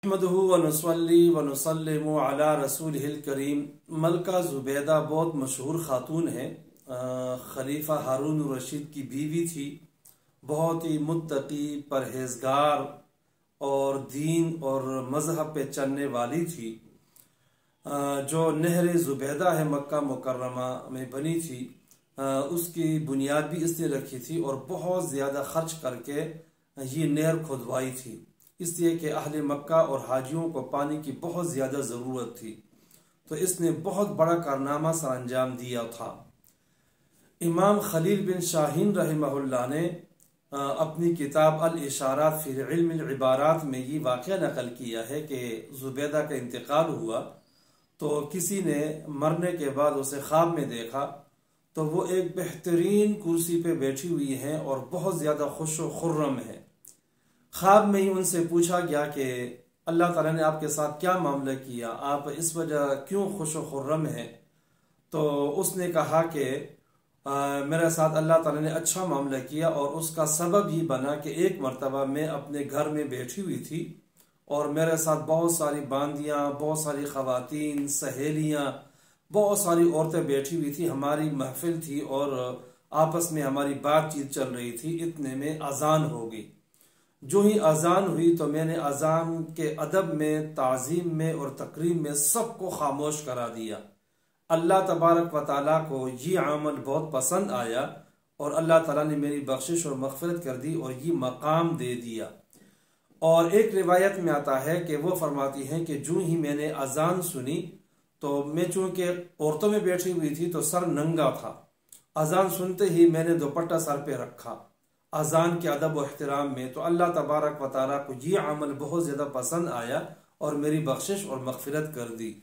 نحمدہ ونصلی ونسلم علی رسولہ الکریم۔ ملکہ زبیدہ بہت مشہور خاتون ہے، خلیفہ ہارون الرشید کی بیوی تھی، بہت ہی متقی، پرہیزگار اور دین اور مذہب پہ چلنے والی تھی۔ جو نہر زبیدہ ہے مکہ مکرمہ میں بنی تھی، اس کی بنیاد بھی اس نے رکھی تھی اور بہت زیادہ خرچ کر کے یہ نہر کھدوائی تھی، اس لیے کہ اہل مکہ اور حاجیوں کو پانی کی بہت زیادہ ضرورت تھی، تو اس نے بہت بڑا کارنامہ سر انجام دیا تھا۔ امام خلیل بن شاہین رحمہ اللہ نے اپنی کتاب الاشارات فی علم العبارات میں یہ واقعہ نقل کیا ہے کہ زبیدہ کا انتقال ہوا تو کسی نے مرنے کے بعد اسے خواب میں دیکھا تو وہ ایک بہترین کرسی پہ بیٹھی ہوئی ہیں اور بہت زیادہ خوش و خرم ہے۔ خواب میں ہی ان سے پوچھا گیا کہ اللہ تعالیٰ نے آپ کے ساتھ کیا معاملہ کیا، آپ اس وجہ کیوں خوش و خرم ہیں؟ تو اس نے کہا کہ میرے ساتھ اللہ تعالیٰ نے اچھا معاملہ کیا، اور اس کا سبب ہی بنا کہ ایک مرتبہ میں اپنے گھر میں بیٹھی ہوئی تھی اور میرے ساتھ بہت ساری باندیاں، بہت ساری خواتین، سہیلیاں، بہت ساری عورتیں بیٹھی ہوئی تھی، ہماری محفل تھی اور آپس میں ہماری بات چیت چل رہی تھی۔ اتنے میں اذان ہو گئی۔ جو ہی اذان ہوئی تو میں نے اذان کے ادب میں، تعظیم میں اور تقریم میں سب کو خاموش کرا دیا۔ اللہ تبارک و تعالیٰ کو یہ عمل بہت پسند آیا اور اللہ تعالیٰ نے میری بخشش اور مغفرت کر دی اور یہ مقام دے دیا۔ اور ایک روایت میں آتا ہے کہ وہ فرماتی ہیں کہ جو ہی میں نے اذان سنی تو میں چونکہ عورتوں میں بیٹھی ہوئی تھی تو سر ننگا تھا، اذان سنتے ہی میں نے دوپٹہ سر پہ رکھا اذان کے ادب و احترام میں، تو اللہ تبارک و تعالیٰ کو یہ عمل بہت زیادہ پسند آیا اور میری بخشش اور مغفرت کر دی۔